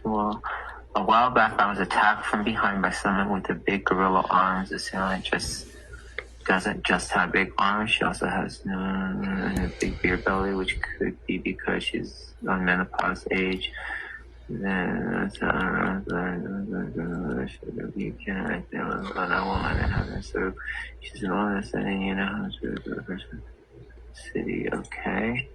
Well, a while back, I was attacked from behind by someone with a big gorilla arms. The assailant doesn't just have big arms; she also has a big beer belly, which could be because she's on menopause age. Then you can't but I won't let it happen. So she's an honest and you know how to do the person. City, okay.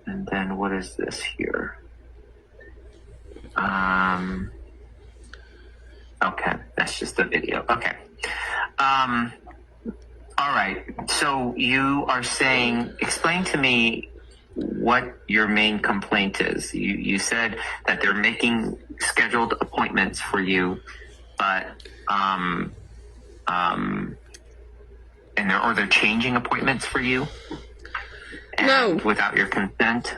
And then what is this here? Okay, that's just the video. Okay. All right. So you are saying, explain to me what your main complaint is. You said that they're making scheduled appointments for you, but and they're changing appointments for you. And without your consent.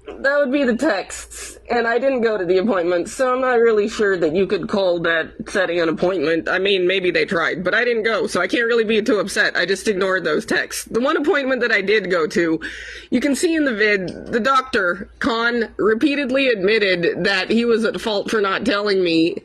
That would be the texts, and I didn't go to the appointment, so I'm not really sure that you could call that setting an appointment. I mean, maybe they tried, but I didn't go, so I can't really be too upset. I just ignored those texts. The one appointment that I did go to, you can see in the vid, the doctor, Khan, repeatedly admitted that he was at fault for not telling me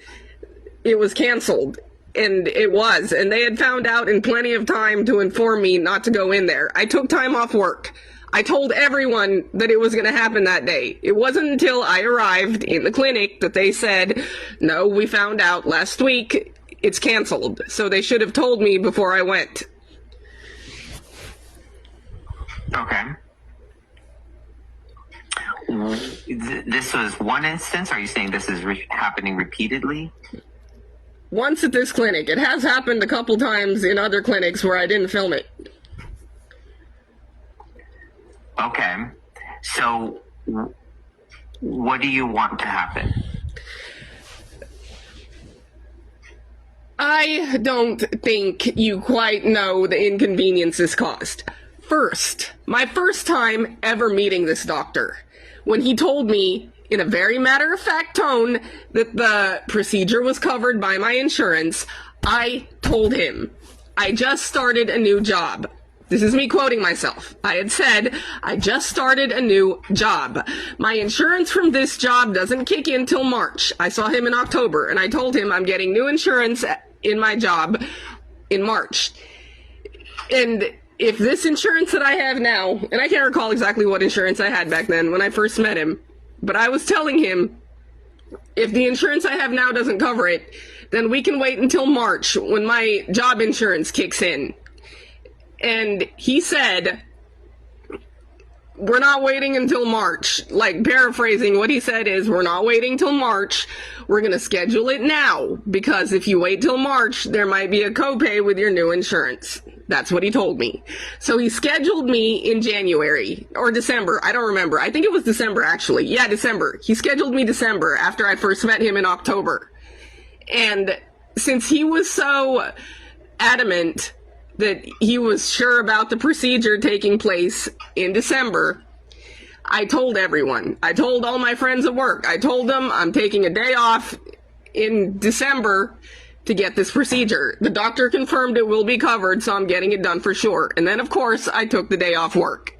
it was canceled. And it was, and they had found out in plenty of time to inform me not to go in there. I took time off work. I told everyone that it was going to happen that day. It wasn't until I arrived in the clinic that they said, no, we found out last week it's canceled. So they should have told me before I went. Okay. This was one instance? Are you saying this is happening repeatedly? Once at this clinic. It has happened a couple times in other clinics where I didn't film it. Okay. So, what do you want to happen? I don't think you quite know the inconvenience this caused. First, my first time ever meeting this doctor, when he told me in a very matter-of-fact tone that the procedure was covered by my insurance, I told him, I just started a new job. This is me quoting myself. I had said, I just started a new job. My insurance from this job doesn't kick in till March. I saw him in October, and I told him I'm getting new insurance in my job in March. And if this insurance that I have now, and I can't recall exactly what insurance I had back then when I first met him, but I was telling him, if the insurance I have now doesn't cover it, then we can wait until March when my job insurance kicks in. And he said, we're not waiting until March. Like, paraphrasing, what he said is, we're not waiting till March. We're going to schedule it now, because if you wait till March, there might be a copay with your new insurance. That's what he told me. So he scheduled me in January, or December. I don't remember. I think it was December, actually. Yeah, December. He scheduled me December after I first met him in October. And since he was so adamant that he was sure about the procedure taking place in December, I told everyone. I told all my friends at work. I told them I'm taking a day off in December to get this procedure. The doctor confirmed it will be covered, so I'm getting it done for sure. And then, of course, I took the day off work.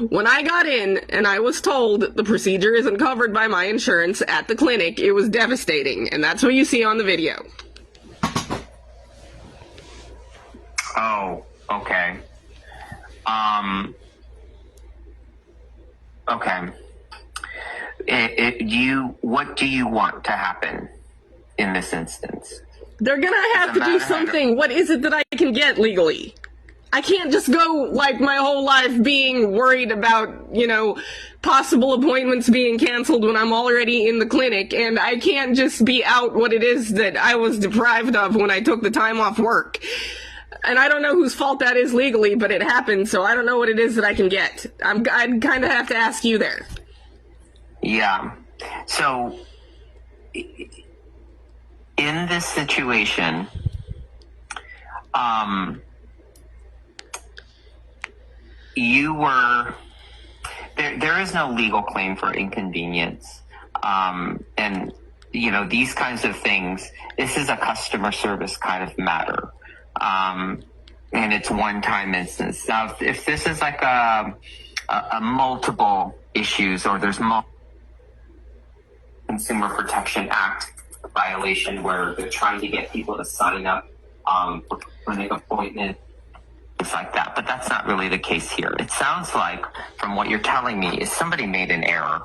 When I got in and I was told the procedure isn't covered by my insurance at the clinic, it was devastating. And that's what you see on the video. Oh, okay. Okay. What do you want to happen in this instance? They're gonna have to do something. What is it that I can get legally? I can't just go like my whole life being worried about, possible appointments being canceled when I'm already in the clinic, and I can't just be out what it is that I was deprived of when I took the time off work. And I don't know whose fault that is legally, but it happened, so I don't know what it is that I can get. I'd kind of have to ask you there. Yeah. So, in this situation, you were, there is no legal claim for inconvenience. And, these kinds of things, this is a customer service kind of matter. And it's one-time instance. Now, if this is like a multiple issues, or there's Consumer Protection Act violation where they're trying to get people to sign up for clinic appointment, things like that. But that's not really the case here. It sounds like, from what you're telling me, is somebody made an error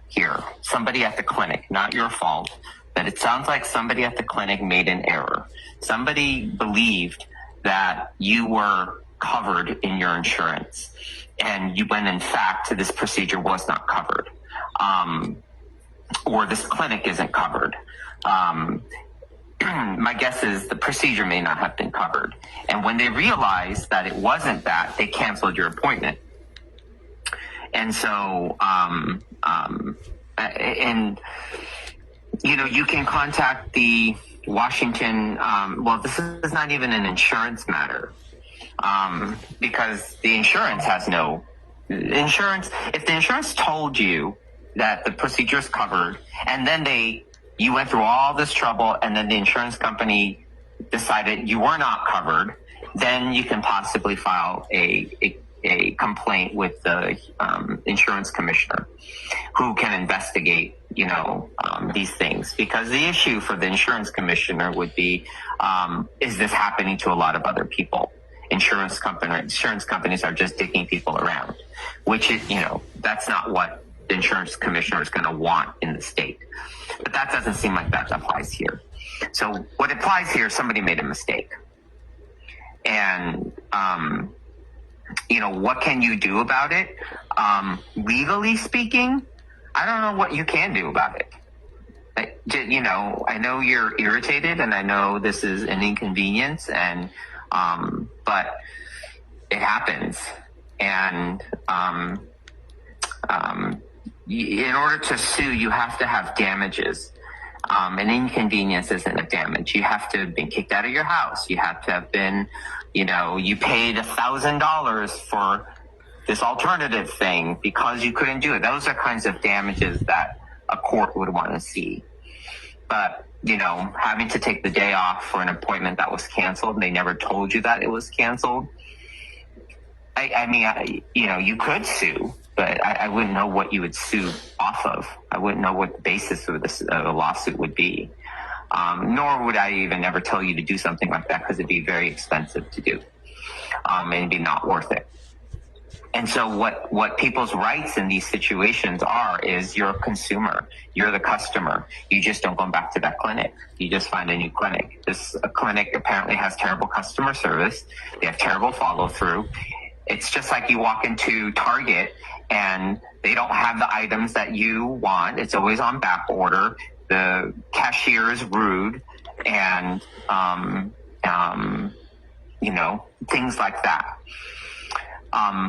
here. Somebody at the clinic, not your fault, but it sounds like somebody at the clinic made an error. Somebody believed that you were covered in your insurance, and when in fact this procedure was not covered, or this clinic isn't covered. My guess is the procedure may not have been covered. And when they realized that it wasn't that, they canceled your appointment. And so, and you can contact the Washington, well, this is not even an insurance matter, because the insurance has no insurance. If the insurance told you that the procedure is covered, and then you went through all this trouble, and then the insurance company decided you were not covered, then you can possibly file a complaint with the insurance commissioner, who can investigate, these things. Because the issue for the insurance commissioner would be, is this happening to a lot of other people? Insurance companies are just digging people around, which is, that's not what the insurance commissioner is going to want in the state. But that doesn't seem like that applies here. So what applies here, somebody made a mistake. And, what can you do about it? Legally speaking, I don't know what you can do about it. I know you're irritated, and I know this is an inconvenience, and but it happens. And in order to sue, you have to have damages. An inconvenience isn't a damage. You have to have been kicked out of your house. You have to have been, you paid $1,000 for this alternative thing because you couldn't do it. Those are kinds of damages that a court would want to see. But, having to take the day off for an appointment that was canceled, they never told you that it was canceled. You could sue, but I wouldn't know what you would sue off of. I wouldn't know what the basis of a lawsuit would be. Nor would I even ever tell you to do something like that, because it'd be very expensive to do, and it'd be not worth it. And so what people's rights in these situations is you're a consumer, you're the customer. You just don't go back to that clinic. You just find a new clinic. This clinic apparently has terrible customer service. They have terrible follow through. It's just like you walk into Target and they don't have the items that you want. It's always on back order. The cashier is rude, and things like that.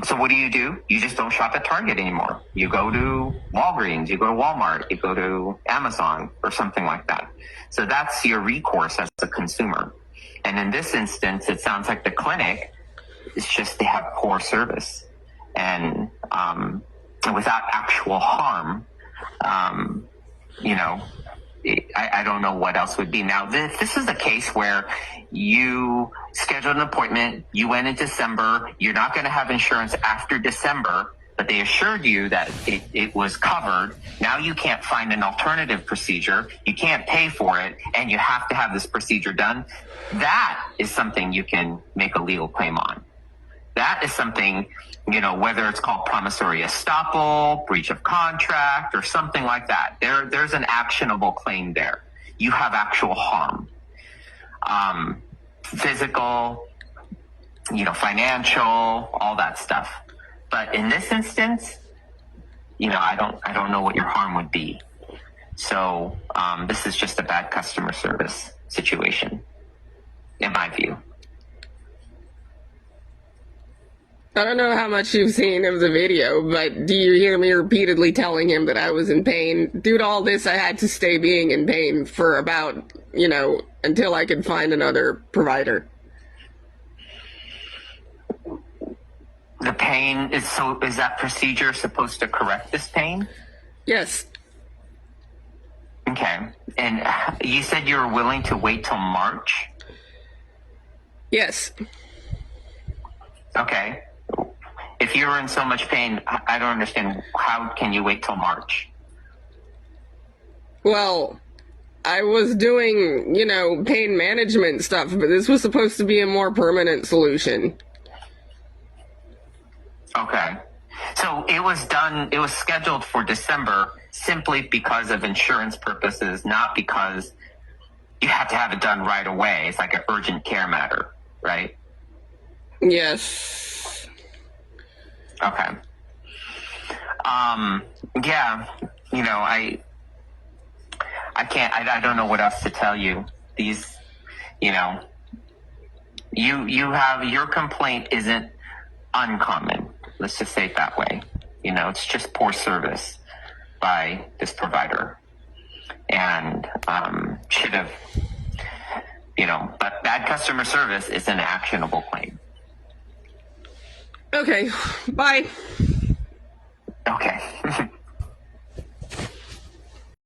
So what do? You just don't shop at Target anymore. You go to Walgreens, you go to Walmart, you go to Amazon or something like that. So that's your recourse as a consumer. And in this instance, it sounds like the clinic, it's just they have poor service. And without actual harm, I don't know what else would be. Now, this is a case where you scheduled an appointment, you went in December, you're not going to have insurance after December, but they assured you that it was covered. Now you can't find an alternative procedure, you can't pay for it, and you have to have this procedure done. That is something you can make a legal claim on. That is something, whether it's called promissory estoppel, breach of contract, or something like that. There's an actionable claim there. You have actual harm. Physical, financial, all that stuff. But in this instance, I don't know what your harm would be. So this is just a bad customer service situation, in my view. I don't know how much you've seen of the video, but do you hear me repeatedly telling him that I was in pain? Due to all this, I had to stay being in pain for about, until I could find another provider. The pain is that procedure supposed to correct this pain? Yes. Okay. And you said you were willing to wait till March? Yes. Okay. If you're in so much pain, I don't understand. How can you wait till March? Well, I was doing, pain management stuff, but this was supposed to be a more permanent solution. Okay. So it was scheduled for December simply because of insurance purposes, not because you have to have it done right away. It's like an urgent care matter, right? Yes. Okay. Yeah, I can't, I don't know what else to tell you. These, you have, your complaint isn't uncommon. Let's just say it that way. It's just poor service by this provider. And, should have, but bad customer service is an actionable claim. Okay, bye. Okay.